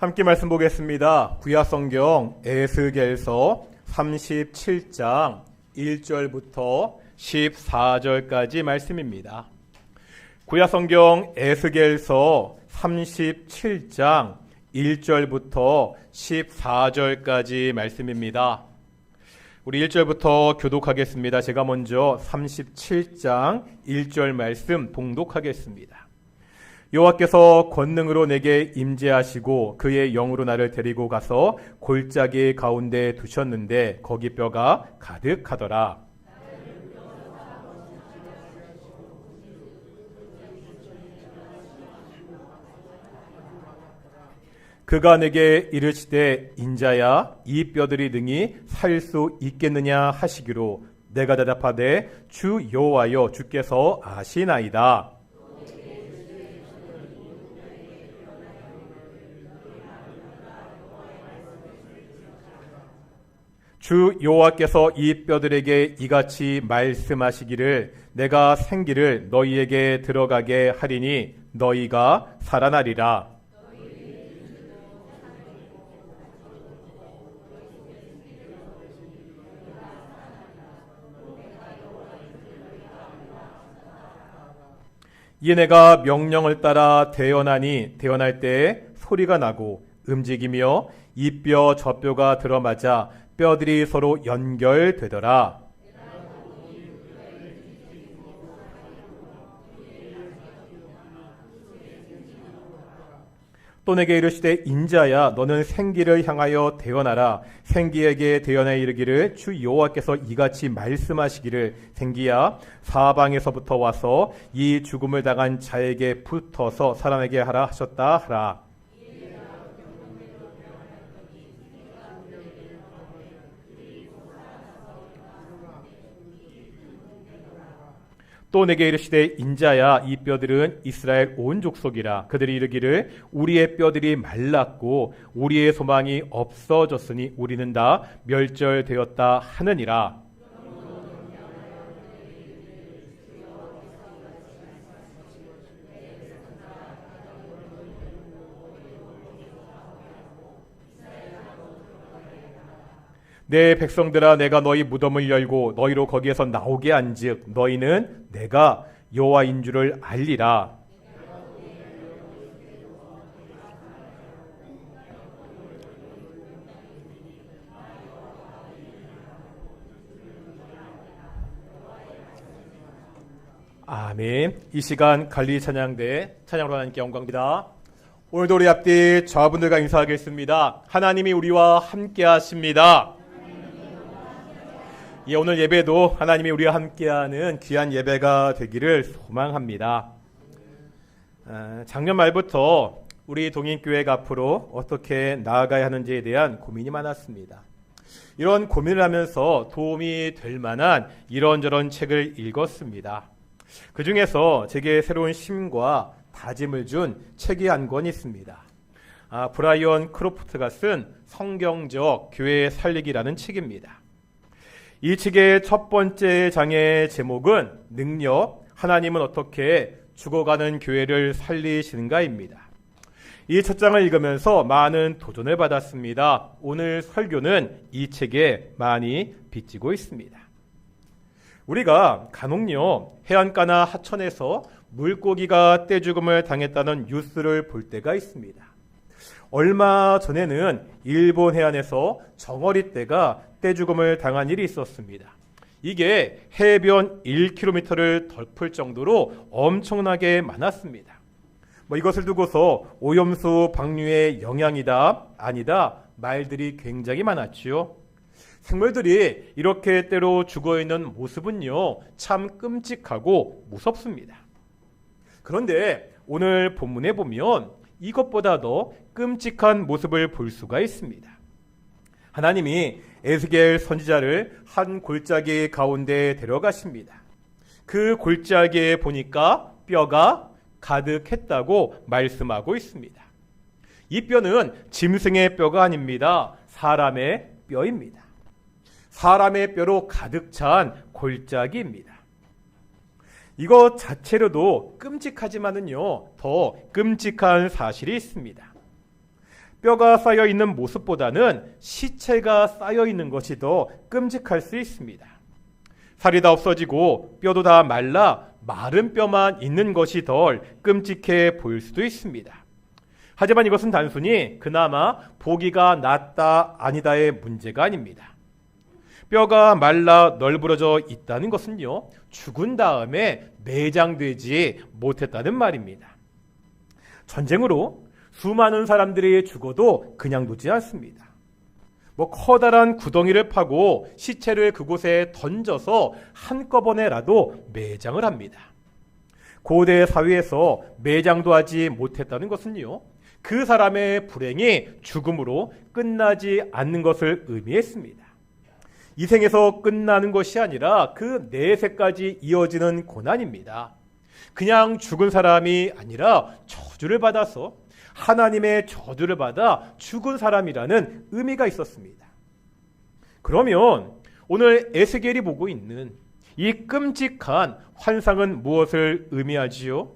함께 말씀 보겠습니다. 구약성경 에스겔서 37장 1절부터 14절까지 말씀입니다. 구약성경 에스겔서 37장 1절부터 14절까지 말씀입니다. 우리 1절부터 교독하겠습니다. 제가 먼저 37장 1절 말씀 봉독하겠습니다. 여호와께서 권능으로 내게 임재하시고 그의 영으로 나를 데리고 가서 골짜기 가운데 두셨는데 거기 뼈가 가득하더라. 그가 내게 이르시되 인자야 이 뼈들이 능히 살 수 있겠느냐 하시기로 내가 대답하되 주 여호와여 주께서 아시나이다. 주 여호와께서 이 뼈들에게 이같이 말씀하시기를 내가 생기를 너희에게 들어가게 하리니 너희가 살아나리라. 이에 내가 명령을 따라 대언하니 대언할 때에 소리가 나고 움직이며 이 뼈 저 뼈가 들어맞아 뼈들이 서로 연결되더라. 또 내게 이르시되 인자야 너는 생기를 향하여 대언하라. 생기에게 대언하여 이르기를 주 여호와께서 이같이 말씀하시기를 생기야 사방에서부터 와서 이 죽음을 당한 자에게 붙어서 살아나게 하라 하셨다 하라. 또 내게 이르시되 인자야 이 뼈들은 이스라엘 온 족속이라. 그들이 이르기를 우리의 뼈들이 말랐고 우리의 소망이 없어졌으니 우리는 다 멸절되었다 하느니라. 내 백성들아 내가 너희 무덤을 열고 너희로 거기에서 나오게 한즉 너희는 내가 여호와인 줄을 알리라. 아멘. 이 시간 갈릴리 찬양대 찬양으로 하나님께 영광입니다. 오늘도 우리 앞뒤 저분들과 인사하겠습니다. 하나님이 우리와 함께 하십니다. 예, 오늘 예배도 하나님이 우리와 함께하는 귀한 예배가 되기를 소망합니다. 작년 말부터 우리 동인교회가 앞으로 어떻게 나아가야 하는지에 대한 고민이 많았습니다. 이런 고민을 하면서 도움이 될 만한 이런저런 책을 읽었습니다. 그 중에서 제게 새로운 힘과 다짐을 준 책이 한 권 있습니다. 브라이언 크로프트가 쓴 성경적 교회 살리기라는 책입니다. 이 책의 첫 번째 장의 제목은 능력, 하나님은 어떻게 죽어가는 교회를 살리시는가입니다. 이 첫 장을 읽으면서 많은 도전을 받았습니다. 오늘 설교는 이 책에 많이 빚지고 있습니다. 우리가 간혹요 해안가나 하천에서 물고기가 떼죽음을 당했다는 뉴스를 볼 때가 있습니다. 얼마 전에는 일본 해안에서 정어리떼가 떼죽음을 당한 일이 있었습니다. 이게 해변 1km를 덮을 정도로 엄청나게 많았습니다. 이것을 두고서 오염수 방류의 영향이다 아니다 말들이 굉장히 많았지요. 생물들이 이렇게 때로 죽어있는 모습은요 참 끔찍하고 무섭습니다. 그런데 오늘 본문에 보면 이것보다 더 끔찍한 모습을 볼 수가 있습니다. 하나님이 에스겔 선지자를 한 골짜기 가운데 데려가십니다. 그 골짜기에 보니까 뼈가 가득했다고 말씀하고 있습니다. 이 뼈는 짐승의 뼈가 아닙니다. 사람의 뼈입니다. 사람의 뼈로 가득 찬 골짜기입니다. 이것 자체로도 끔찍하지만은요, 더 끔찍한 사실이 있습니다. 뼈가 쌓여 있는 모습보다는 시체가 쌓여 있는 것이 더 끔찍할 수 있습니다. 살이 다 없어지고 뼈도 다 말라 마른 뼈만 있는 것이 덜 끔찍해 보일 수도 있습니다. 하지만 이것은 단순히 그나마 보기가 낫다 아니다의 문제가 아닙니다. 뼈가 말라 널브러져 있다는 것은요, 죽은 다음에 매장되지 못했다는 말입니다. 전쟁으로 수많은 사람들이 죽어도 그냥 두지 않습니다. 커다란 구덩이를 파고 시체를 그곳에 던져서 한꺼번에라도 매장을 합니다. 고대 사회에서 매장도 하지 못했다는 것은요, 그 사람의 불행이 죽음으로 끝나지 않는 것을 의미했습니다. 이 생에서 끝나는 것이 아니라 그 내세까지 이어지는 고난입니다. 그냥 죽은 사람이 아니라 저주를 받아서 하나님의 저주를 받아 죽은 사람이라는 의미가 있었습니다. 그러면 오늘 에스겔이 보고 있는 이 끔찍한 환상은 무엇을 의미하지요?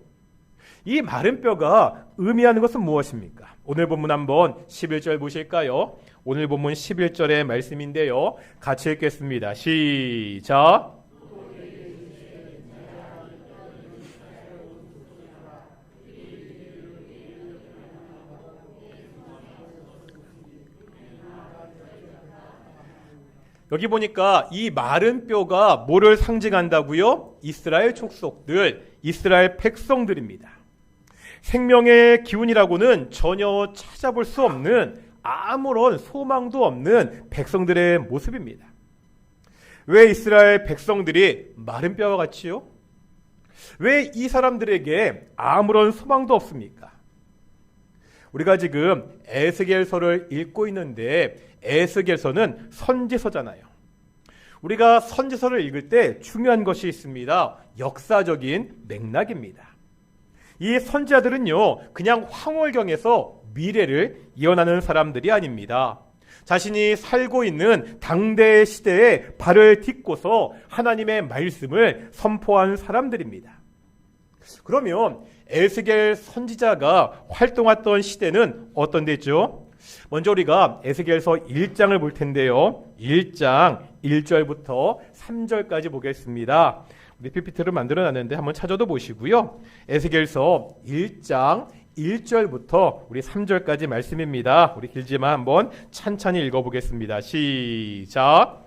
이 마른 뼈가 의미하는 것은 무엇입니까? 오늘 본문 한번 11절 보실까요? 오늘 본문 11절의 말씀인데요. 같이 읽겠습니다. 시작. 여기 보니까 이 마른 뼈가 뭐를 상징한다고요? 이스라엘 족속들, 이스라엘 백성들입니다. 생명의 기운이라고는 전혀 찾아볼 수 없는 아무런 소망도 없는 백성들의 모습입니다. 왜 이스라엘 백성들이 마른 뼈와 같지요? 왜 이 사람들에게 아무런 소망도 없습니까? 우리가 지금 에스겔서를 읽고 있는데 에스겔서는 선지서잖아요. 우리가 선지서를 읽을 때 중요한 것이 있습니다. 역사적인 맥락입니다. 이 선지자들은요, 그냥 황홀경에서 미래를 예언하는 사람들이 아닙니다. 자신이 살고 있는 당대 시대에 발을 딛고서 하나님의 말씀을 선포한 사람들입니다. 그러면 에스겔 선지자가 활동했던 시대는 어떤 데죠? 먼저 우리가 에스겔서 1장을 볼 텐데요. 1장 1절부터 3절까지 보겠습니다. 우리 PPT를 만들어놨는데 한번 찾아도 보시고요. 에스겔서 1장 1절부터 우리 3절까지 말씀입니다. 우리 길지만 한번 찬찬히 읽어보겠습니다. 시작.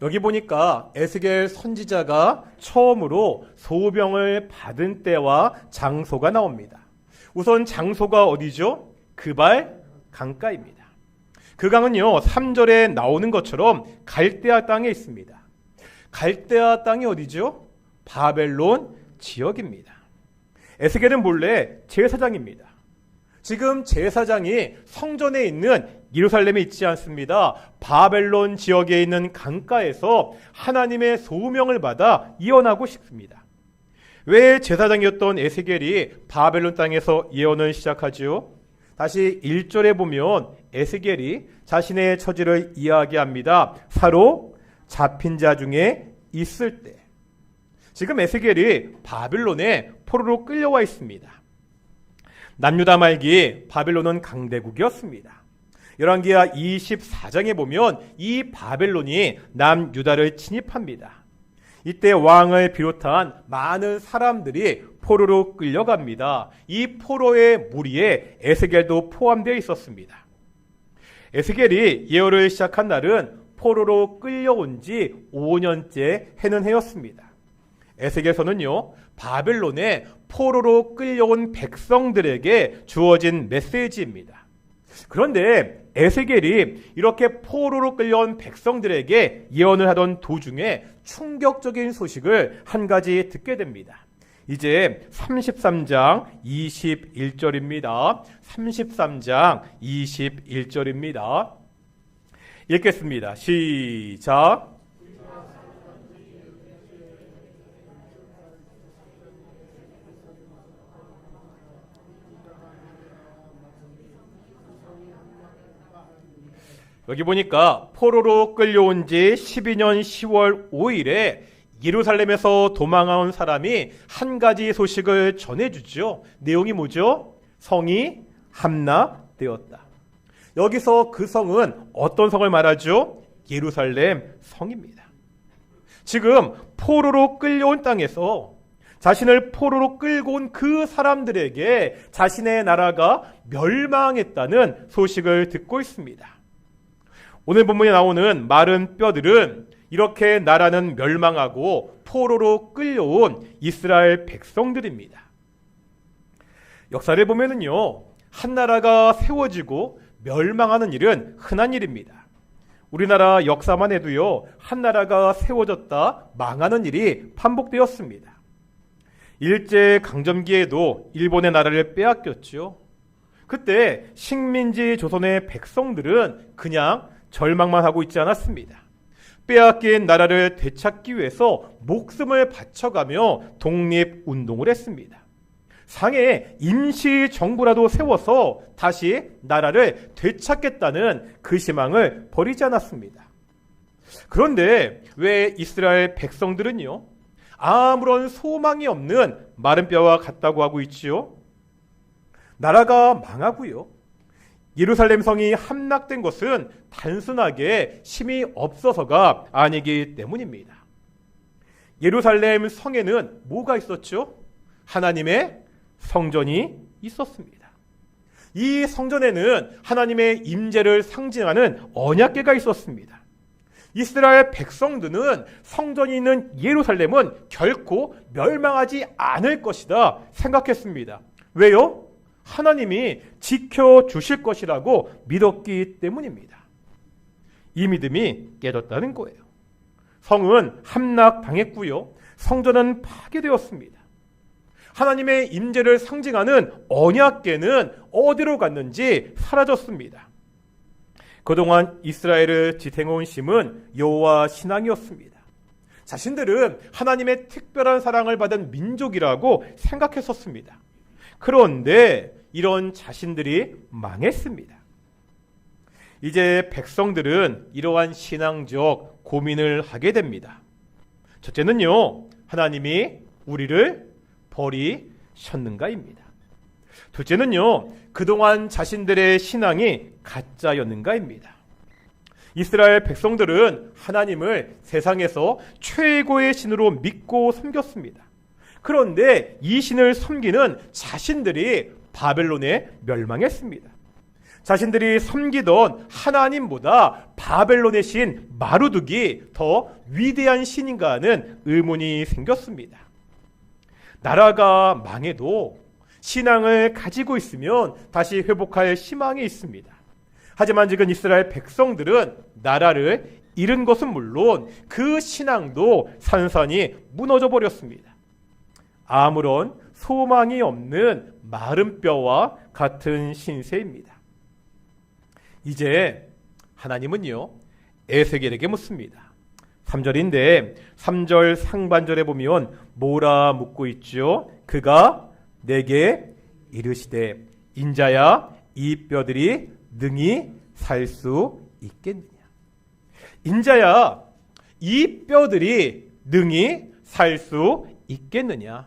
여기 보니까 에스겔 선지자가 처음으로 소병을 받은 때와 장소가 나옵니다. 우선 장소가 어디죠? 그발 강가입니다. 그 강은요, 3절에 나오는 것처럼 갈대아 땅에 있습니다. 갈대아 땅이 어디죠? 바벨론 지역입니다. 에스겔은 본래 제사장입니다. 지금 제사장이 성전에 있는 예루살렘에 있지 않습니다. 바벨론 지역에 있는 강가에서 하나님의 소명을 받아 예언하고 싶습니다. 왜 제사장이었던 에스겔이 바벨론 땅에서 예언을 시작하지요? 다시 1절에 보면 에스겔이 자신의 처지를 이야기합니다. 사로 잡힌 자 중에 있을 때. 지금 에스겔이 바벨론에 포로로 끌려와 있습니다. 남유다 말기 바벨론은 강대국이었습니다. 열왕기하 24장에 보면 이 바벨론이 남유다를 침입합니다. 이때 왕을 비롯한 많은 사람들이 포로로 끌려갑니다. 이 포로의 무리에 에스겔도 포함되어 있었습니다. 에스겔이 예언을 시작한 날은 포로로 끌려온 지 5년째 해는 해였습니다. 에스겔서는요, 바벨론에 포로로 끌려온 백성들에게 주어진 메시지입니다. 그런데 에스겔이 이렇게 포로로 끌려온 백성들에게 예언을 하던 도중에 충격적인 소식을 한 가지 듣게 됩니다. 이제 33장 21절입니다. 33장 21절입니다. 읽겠습니다. 시작. 여기 보니까 포로로 끌려온 지 12년 10월 5일에 예루살렘에서 도망온 사람이 한 가지 소식을 전해주죠. 내용이 뭐죠? 성이 함락되었다. 여기서 그 성은 어떤 성을 말하죠? 예루살렘 성입니다. 지금 포로로 끌려온 땅에서 자신을 포로로 끌고 온 그 사람들에게 자신의 나라가 멸망했다는 소식을 듣고 있습니다. 오늘 본문에 나오는 마른 뼈들은 이렇게 나라는 멸망하고 포로로 끌려온 이스라엘 백성들입니다. 역사를 보면은요, 한 나라가 세워지고 멸망하는 일은 흔한 일입니다. 우리나라 역사만 해도요, 한 나라가 세워졌다 망하는 일이 반복되었습니다. 일제 강점기에도 일본의 나라를 빼앗겼죠. 그때 식민지 조선의 백성들은 그냥 절망만 하고 있지 않았습니다. 빼앗긴 나라를 되찾기 위해서 목숨을 바쳐가며 독립운동을 했습니다. 상해 임시정부라도 세워서 다시 나라를 되찾겠다는 그 희망을 버리지 않았습니다. 그런데 왜 이스라엘 백성들은요, 아무런 소망이 없는 마른 뼈와 같다고 하고 있지요? 나라가 망하고요, 예루살렘 성이 함락된 것은 단순하게 힘이 없어서가 아니기 때문입니다. 예루살렘 성에는 뭐가 있었죠? 하나님의 성전이 있었습니다. 이 성전에는 하나님의 임재를 상징하는 언약궤가 있었습니다. 이스라엘 백성들은 성전이 있는 예루살렘은 결코 멸망하지 않을 것이다 생각했습니다. 왜요? 하나님이 지켜주실 것이라고 믿었기 때문입니다. 이 믿음이 깨졌다는 거예요. 성은 함락당했고요, 성전은 파괴되었습니다. 하나님의 임재를 상징하는 언약궤는 어디로 갔는지 사라졌습니다. 그동안 이스라엘을 지탱해온 힘은 여호와 신앙이었습니다. 자신들은 하나님의 특별한 사랑을 받은 민족이라고 생각했었습니다. 그런데 이런 자신들이 망했습니다. 이제 백성들은 이러한 신앙적 고민을 하게 됩니다. 첫째는요, 하나님이 우리를 버리셨는가입니다. 둘째는요, 그동안 자신들의 신앙이 가짜였는가입니다. 이스라엘 백성들은 하나님을 세상에서 최고의 신으로 믿고 섬겼습니다. 그런데 이 신을 섬기는 자신들이 바벨론에 멸망했습니다. 자신들이 섬기던 하나님보다 바벨론의 신 마루둑이 더 위대한 신인가 하는 의문이 생겼습니다. 나라가 망해도 신앙을 가지고 있으면 다시 회복할 희망이 있습니다. 하지만 지금 이스라엘 백성들은 나라를 잃은 것은 물론 그 신앙도 산산이 무너져 버렸습니다. 아무런 소망이 없는 마른 뼈와 같은 신세입니다. 이제 하나님은요, 에스겔에게 묻습니다. 3절인데 3절 상반절에 보면 뭐라 묻고 있죠? 그가 내게 이르시되 인자야 이 뼈들이 능히 살 수 있겠느냐. 인자야 이 뼈들이 능히 살 수 있겠느냐.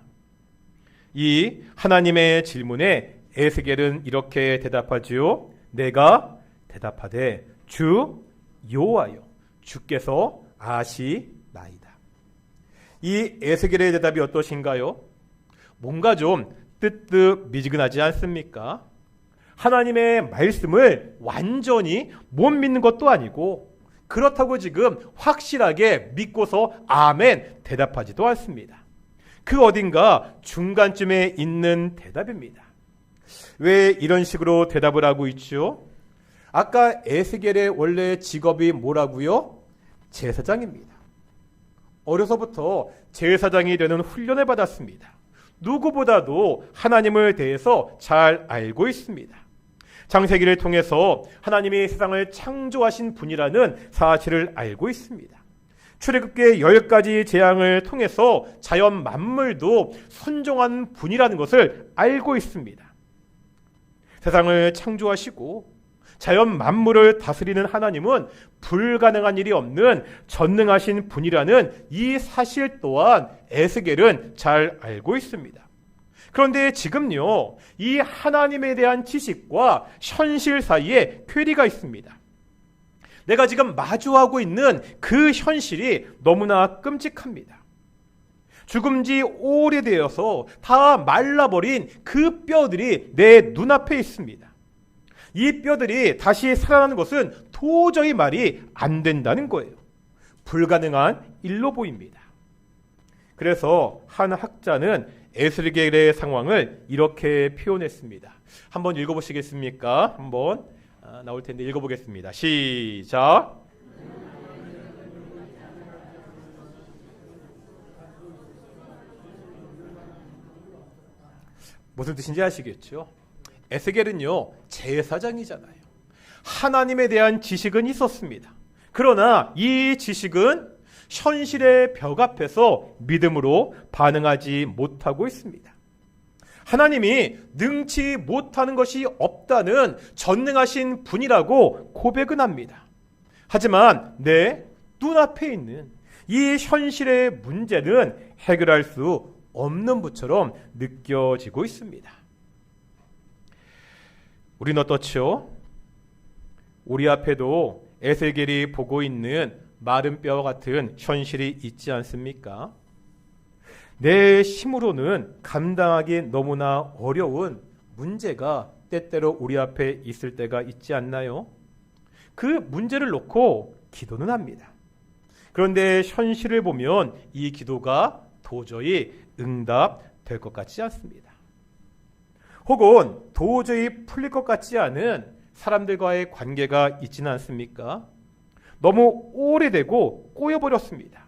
이 하나님의 질문에 에스겔은 이렇게 대답하지요. 내가 대답하되 주 여호와여 주께서 아시나이다. 이 에스겔의 대답이 어떠신가요? 뭔가 좀 뜨뜻미지근하지 않습니까? 하나님의 말씀을 완전히 못 믿는 것도 아니고 그렇다고 지금 확실하게 믿고서 아멘 대답하지도 않습니다. 그 어딘가 중간쯤에 있는 대답입니다. 왜 이런 식으로 대답을 하고 있죠? 아까 에스겔의 원래 직업이 뭐라고요? 제사장입니다. 어려서부터 제사장이 되는 훈련을 받았습니다. 누구보다도 하나님을 대해서 잘 알고 있습니다. 창세기를 통해서 하나님이 세상을 창조하신 분이라는 사실을 알고 있습니다. 출애굽기의 10가지 재앙을 통해서 자연 만물도 순종한 분이라는 것을 알고 있습니다. 세상을 창조하시고 자연 만물을 다스리는 하나님은 불가능한 일이 없는 전능하신 분이라는 이 사실 또한 에스겔은 잘 알고 있습니다. 그런데 지금요, 이 하나님에 대한 지식과 현실 사이에 괴리가 있습니다. 내가 지금 마주하고 있는 그 현실이 너무나 끔찍합니다. 죽은 지 오래되어서 다 말라버린 그 뼈들이 내 눈앞에 있습니다. 이 뼈들이 다시 살아나는 것은 도저히 말이 안 된다는 거예요. 불가능한 일로 보입니다. 그래서 한 학자는 에스겔의 상황을 이렇게 표현했습니다. 한번 읽어보시겠습니까? 한번 나올 텐데 읽어보겠습니다. 시작. 무슨 뜻인지 아시겠죠? 에스겔은요, 제사장이잖아요. 하나님에 대한 지식은 있었습니다. 그러나 이 지식은 현실의 벽 앞에서 믿음으로 반응하지 못하고 있습니다. 하나님이 능치 못하는 것이 없다는 전능하신 분이라고 고백은 합니다. 하지만 내 눈앞에 있는 이 현실의 문제는 해결할 수 없는 분처럼 느껴지고 있습니다. 우린 어떻죠? 우리 앞에도 에스겔이 보고 있는 마른 뼈와 같은 현실이 있지 않습니까? 내 힘으로는 감당하기 너무나 어려운 문제가 때때로 우리 앞에 있을 때가 있지 않나요? 그 문제를 놓고 기도는 합니다. 그런데 현실을 보면 이 기도가 도저히 응답될 것 같지 않습니다. 혹은 도저히 풀릴 것 같지 않은 사람들과의 관계가 있지는 않습니까? 너무 오래되고 꼬여버렸습니다.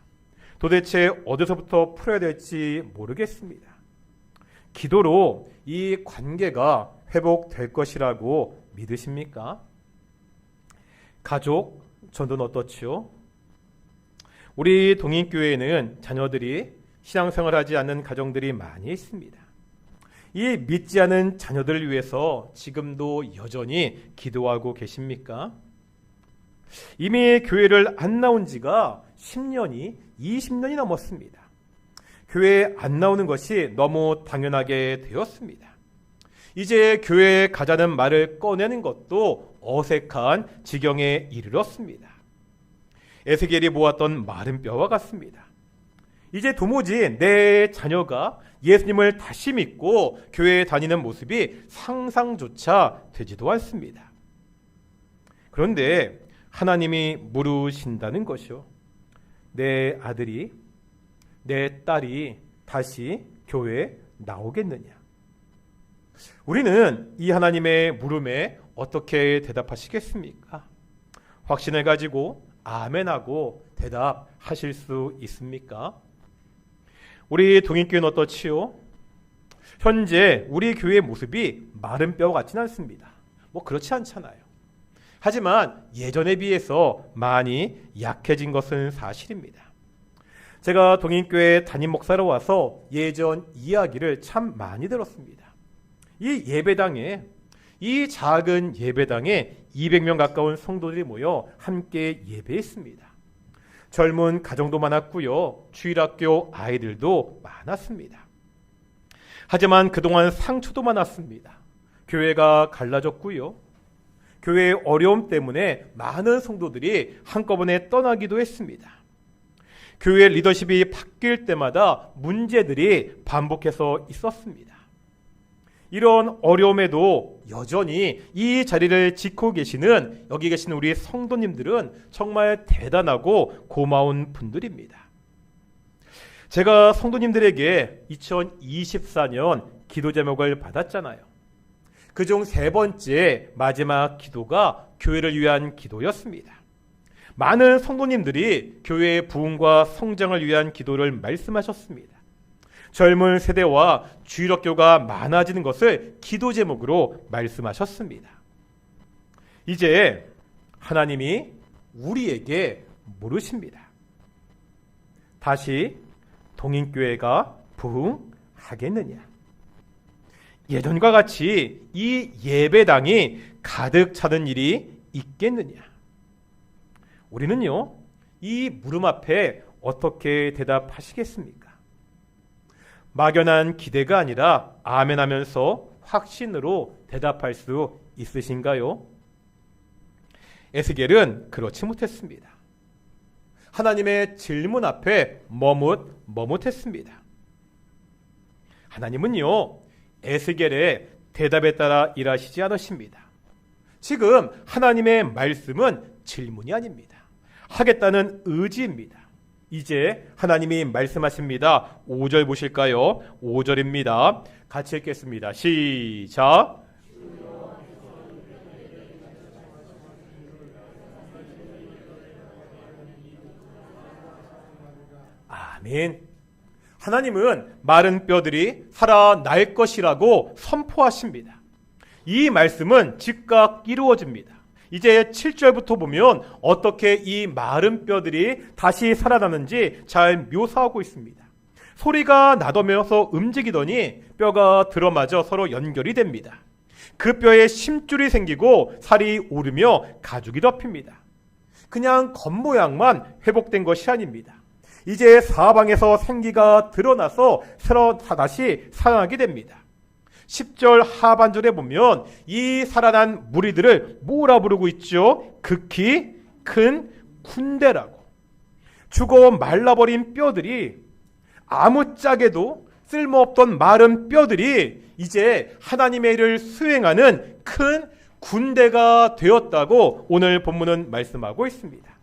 도대체 어디서부터 풀어야 될지 모르겠습니다. 기도로 이 관계가 회복될 것이라고 믿으십니까? 가족 전도는 어떻지요? 우리 동인교회에는 자녀들이 신앙생활하지 않는 가정들이 많이 있습니다. 이 믿지 않은 자녀들을 위해서 지금도 여전히 기도하고 계십니까? 이미 교회를 안 나온 지가 10년이 20년이 넘었습니다. 교회에 안 나오는 것이 너무 당연하게 되었습니다. 이제 교회에 가자는 말을 꺼내는 것도 어색한 지경에 이르렀습니다. 에스겔이 모았던 마른 뼈와 같습니다. 이제 도무지 내 자녀가 예수님을 다시 믿고 교회에 다니는 모습이 상상조차 되지도 않습니다. 그런데 하나님이 물으신다는 것이요. 내 아들이, 내 딸이 다시 교회에 나오겠느냐? 우리는 이 하나님의 물음에 어떻게 대답하시겠습니까? 확신을 가지고 아멘하고 대답하실 수 있습니까? 우리 동인교회는 어떻지요? 현재 우리 교회의 모습이 마른 뼈와 같지는 않습니다. 뭐 그렇지 않잖아요. 하지만 예전에 비해서 많이 약해진 것은 사실입니다. 제가 동인교회 담임 목사로 와서 예전 이야기를 참 많이 들었습니다. 이 예배당에, 이 작은 예배당에 200명 가까운 성도들이 모여 함께 예배했습니다. 젊은 가정도 많았고요. 주일학교 아이들도 많았습니다. 하지만 그동안 상처도 많았습니다. 교회가 갈라졌고요. 교회의 어려움 때문에 많은 성도들이 한꺼번에 떠나기도 했습니다. 교회 리더십이 바뀔 때마다 문제들이 반복해서 있었습니다. 이런 어려움에도 여전히 이 자리를 지키고 계시는 여기 계시는 우리 성도님들은 정말 대단하고 고마운 분들입니다. 제가 성도님들에게 2024년 기도 제목을 받았잖아요. 그중 3번째 마지막 기도가 교회를 위한 기도였습니다. 많은 성도님들이 교회의 부흥과 성장을 위한 기도를 말씀하셨습니다. 젊은 세대와 주일학교가 많아지는 것을 기도 제목으로 말씀하셨습니다. 이제 하나님이 우리에게 물으십니다. 다시 동인교회가 부흥하겠느냐? 예전과 같이 이 예배당이 가득 차는 일이 있겠느냐? 우리는요, 이 물음 앞에 어떻게 대답하시겠습니까? 막연한 기대가 아니라 아멘하면서 확신으로 대답할 수 있으신가요? 에스겔은 그렇지 못했습니다. 하나님의 질문 앞에 머뭇했습니다. 하나님은요, 에스겔의 대답에 따라 일하시지 않으십니다. 지금 하나님의 말씀은 질문이 아닙니다. 하겠다는 의지입니다. 이제 하나님이 말씀하십니다. 5절 보실까요? 5절입니다. 같이 읽겠습니다. 시작. 아멘. 하나님은 마른 뼈들이 살아날 것이라고 선포하십니다. 이 말씀은 즉각 이루어집니다. 이제 7절부터 보면 어떻게 이 마른 뼈들이 다시 살아나는지 잘 묘사하고 있습니다. 소리가 나더면서 움직이더니 뼈가 들어맞아 서로 연결이 됩니다. 그 뼈에 심줄이 생기고 살이 오르며 가죽이 덮입니다. 그냥 겉모양만 회복된 것이 아닙니다. 이제 사방에서 생기가 드러나서 다시 살아나게 됩니다. 10절 하반절에 보면 이 살아난 무리들을 뭐라 부르고 있죠? 극히 큰 군대라고. 죽어 말라버린 뼈들이, 아무짝에도 쓸모없던 마른 뼈들이 이제 하나님의 일을 수행하는 큰 군대가 되었다고 오늘 본문은 말씀하고 있습니다.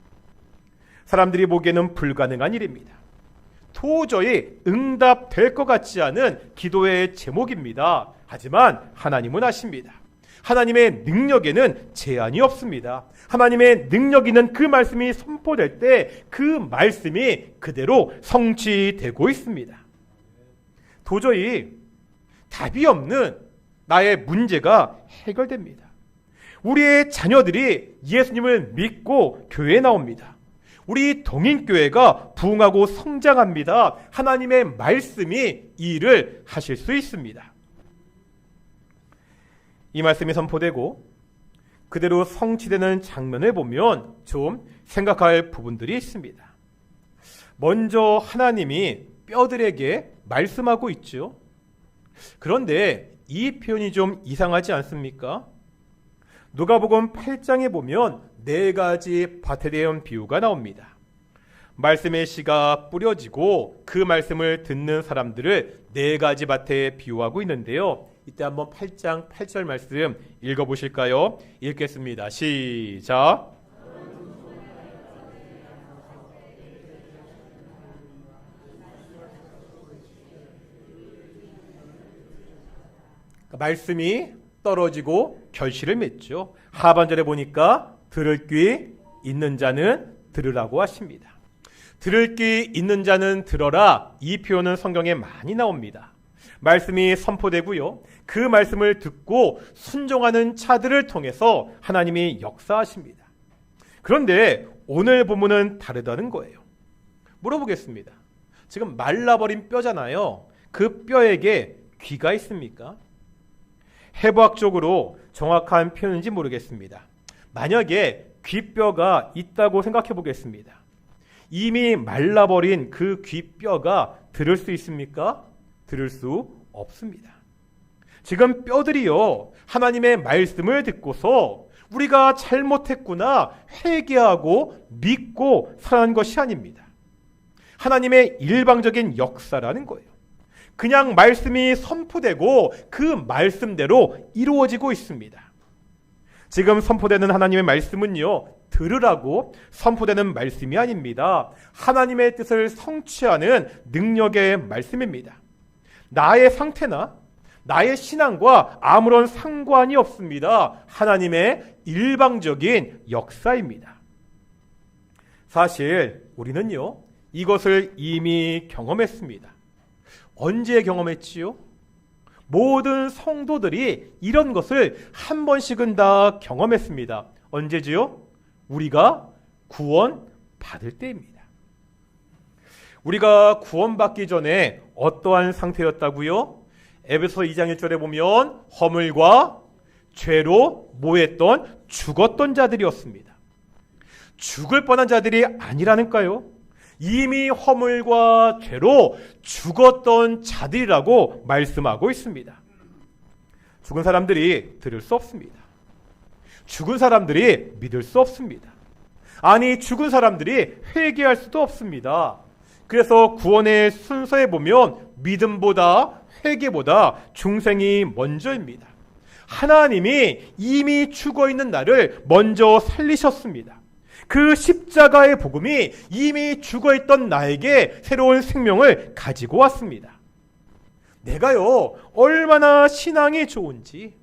사람들이 보기에는 불가능한 일입니다. 도저히 응답될 것 같지 않은 기도의 제목입니다. 하지만 하나님은 아십니다. 하나님의 능력에는 제한이 없습니다. 하나님의 능력 있는 그 말씀이 선포될 때 그 말씀이 그대로 성취되고 있습니다. 도저히 답이 없는 나의 문제가 해결됩니다. 우리의 자녀들이 예수님을 믿고 교회에 나옵니다. 우리 동인교회가 부흥하고 성장합니다. 하나님의 말씀이 이 일을 하실 수 있습니다. 이 말씀이 선포되고 그대로 성취되는 장면을 보면 좀 생각할 부분들이 있습니다. 먼저 하나님이 뼈들에게 말씀하고 있죠. 그런데 이 표현이 좀 이상하지 않습니까? 누가복음 8장에 보면 4가지 밭에 대한 비유가 나옵니다. 말씀의 씨가 뿌려지고 그 말씀을 듣는 사람들을 4가지 밭에 비유하고 있는데요. 이때 한번 8장 8절 말씀 읽어보실까요? 읽겠습니다. 시작. 말씀이 떨어지고 결실을 맺죠. 하반절에 보니까 들을 귀 있는 자는 들으라고 하십니다. 들을 귀 있는 자는 들어라. 이 표현은 성경에 많이 나옵니다. 말씀이 선포되고요. 그 말씀을 듣고 순종하는 자들을 통해서 하나님이 역사하십니다. 그런데 오늘 본문은 다르다는 거예요. 물어보겠습니다. 지금 말라버린 뼈잖아요. 그 뼈에게 귀가 있습니까? 해부학적으로 정확한 표현인지 모르겠습니다. 만약에 귀뼈가 있다고 생각해 보겠습니다. 이미 말라버린 그 귀뼈가 들을 수 있습니까? 들을 수 없습니다. 지금 뼈들이요, 하나님의 말씀을 듣고서 우리가 잘못했구나 회개하고 믿고 살아난 것이 아닙니다. 하나님의 일방적인 역사라는 거예요. 그냥 말씀이 선포되고 그 말씀대로 이루어지고 있습니다. 지금 선포되는 하나님의 말씀은요, 들으라고 선포되는 말씀이 아닙니다. 하나님의 뜻을 성취하는 능력의 말씀입니다. 나의 상태나 나의 신앙과 아무런 상관이 없습니다. 하나님의 일방적인 역사입니다. 사실 우리는요, 이것을 이미 경험했습니다. 언제 경험했지요? 모든 성도들이 이런 것을 한 번씩은 다 경험했습니다. 언제지요? 우리가 구원 받을 때입니다. 우리가 구원받기 전에 어떠한 상태였다고요? 에베소 2장 1절에 보면 허물과 죄로 뭐했던 죽었던 자들이었습니다. 죽을 뻔한 자들이 아니라는가요? 이미 허물과 죄로 죽었던 자들이라고 말씀하고 있습니다. 죽은 사람들이 들을 수 없습니다. 죽은 사람들이 믿을 수 없습니다. 아니, 죽은 사람들이 회개할 수도 없습니다. 그래서 구원의 순서에 보면 믿음보다 회개보다 중생이 먼저입니다. 하나님이 이미 죽어있는 나를 먼저 살리셨습니다. 그 십자가의 복음이 이미 죽어있던 나에게 새로운 생명을 가지고 왔습니다. 내가요, 얼마나 신앙이 좋은지,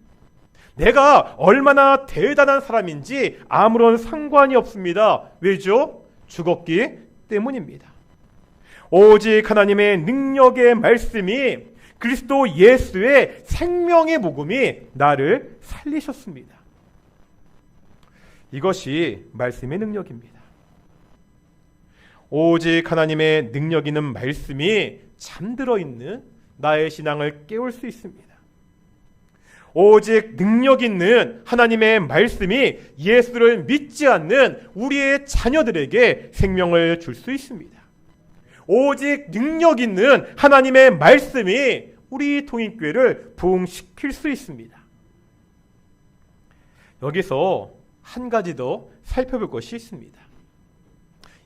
내가 얼마나 대단한 사람인지 아무런 상관이 없습니다. 왜죠? 죽었기 때문입니다. 오직 하나님의 능력의 말씀이, 그리스도 예수의 생명의 복음이 나를 살리셨습니다. 이것이 말씀의 능력입니다. 오직 하나님의 능력 있는 말씀이 잠들어 있는 나의 신앙을 깨울 수 있습니다. 오직 능력 있는 하나님의 말씀이 예수를 믿지 않는 우리의 자녀들에게 생명을 줄 수 있습니다. 오직 능력 있는 하나님의 말씀이 우리 동인교회를 부흥시킬 수 있습니다. 여기서 한 가지 더 살펴볼 것이 있습니다.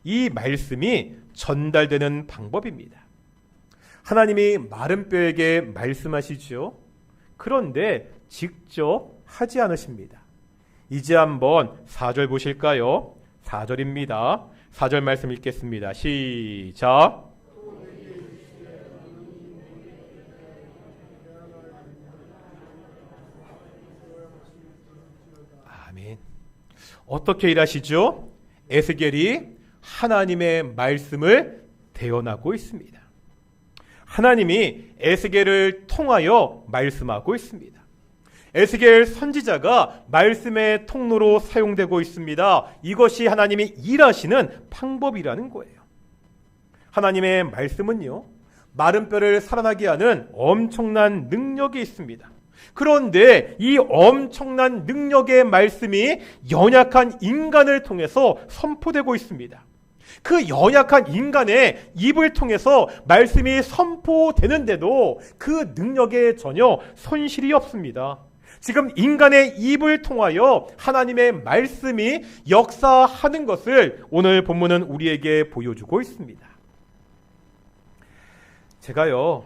이 말씀이 전달되는 방법입니다. 하나님이 마른 뼈에게 말씀하시죠. 그런데 직접 하지 않으십니다. 이제 한번 4절 보실까요? 4절입니다. 4절 말씀 읽겠습니다. 시작. 아멘. 어떻게 일하시죠? 에스겔이 하나님의 말씀을 대언하고 있습니다. 하나님이 에스겔을 통하여 말씀하고 있습니다. 에스겔 선지자가 말씀의 통로로 사용되고 있습니다. 이것이 하나님이 일하시는 방법이라는 거예요. 하나님의 말씀은요, 마른 뼈를 살아나게 하는 엄청난 능력이 있습니다. 그런데 이 엄청난 능력의 말씀이 연약한 인간을 통해서 선포되고 있습니다. 그 연약한 인간의 입을 통해서 말씀이 선포되는데도 그 능력에 전혀 손실이 없습니다. 지금 인간의 입을 통하여 하나님의 말씀이 역사하는 것을 오늘 본문은 우리에게 보여주고 있습니다. 제가요,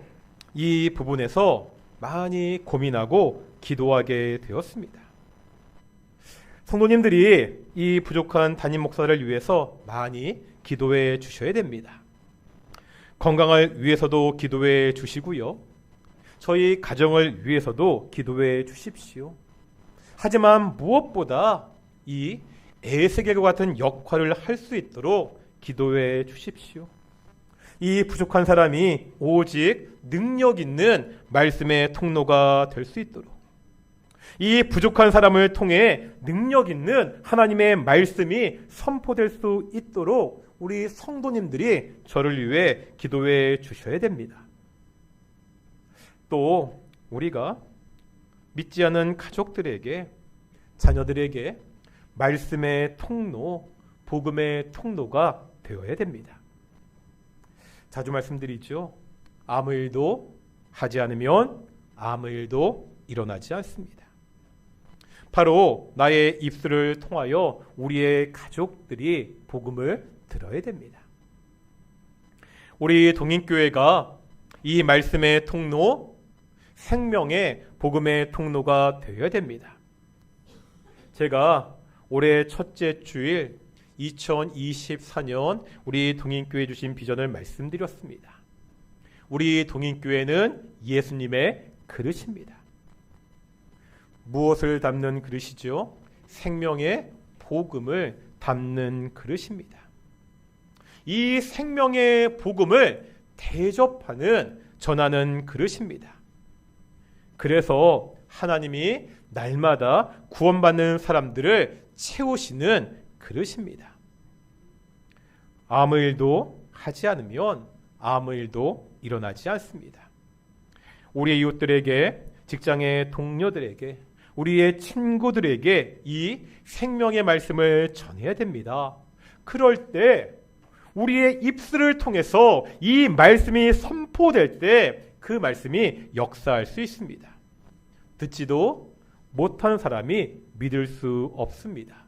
이 부분에서 많이 고민하고 기도하게 되었습니다. 성도님들이 이 부족한 담임 목사를 위해서 많이 기도해 주셔야 됩니다. 건강을 위해서도 기도해 주시고요. 저희 가정을 위해서도 기도해 주십시오. 하지만 무엇보다 이 에스겔과 같은 역할을 할 수 있도록 기도해 주십시오. 이 부족한 사람이 오직 능력 있는 말씀의 통로가 될 수 있도록, 이 부족한 사람을 통해 능력 있는 하나님의 말씀이 선포될 수 있도록 우리 성도님들이 저를 위해 기도해 주셔야 됩니다. 또 우리가 믿지 않는 가족들에게, 자녀들에게 말씀의 통로, 복음의 통로가 되어야 됩니다. 자주 말씀드리죠. 아무 일도 하지 않으면 아무 일도 일어나지 않습니다. 바로 나의 입술을 통하여 우리의 가족들이 복음을 들어야 됩니다. 우리 동인교회가 이 말씀의 통로, 생명의 복음의 통로가 되어야 됩니다. 제가 올해 첫째 주일 2024년 우리 동인교회 주신 비전을 말씀드렸습니다. 우리 동인교회는 예수님의 그릇입니다. 무엇을 담는 그릇이죠? 생명의 복음을 담는 그릇입니다. 이 생명의 복음을 대접하는, 전하는 그릇입니다. 그래서 하나님이 날마다 구원받는 사람들을 채우시는 그릇입니다. 아무 일도 하지 않으면 아무 일도 일어나지 않습니다. 우리의 이웃들에게, 직장의 동료들에게, 우리의 친구들에게 이 생명의 말씀을 전해야 됩니다. 그럴 때 우리의 입술을 통해서 이 말씀이 선포될 때 그 말씀이 역사할 수 있습니다. 듣지도 못한 사람이 믿을 수 없습니다.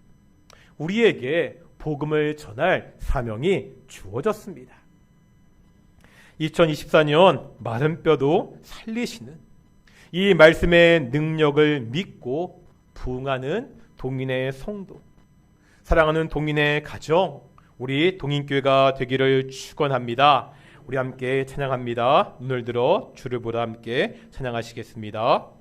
우리에게 복음을 전할 사명이 주어졌습니다. 2024년 마른 뼈도 살리시는 이 말씀의 능력을 믿고 부응하는 동인의 성도, 사랑하는 동인의 가정, 우리 동인교회가 되기를 축원합니다. 우리 함께 찬양합니다. 눈을 들어 주를 보라 함께 찬양하시겠습니다.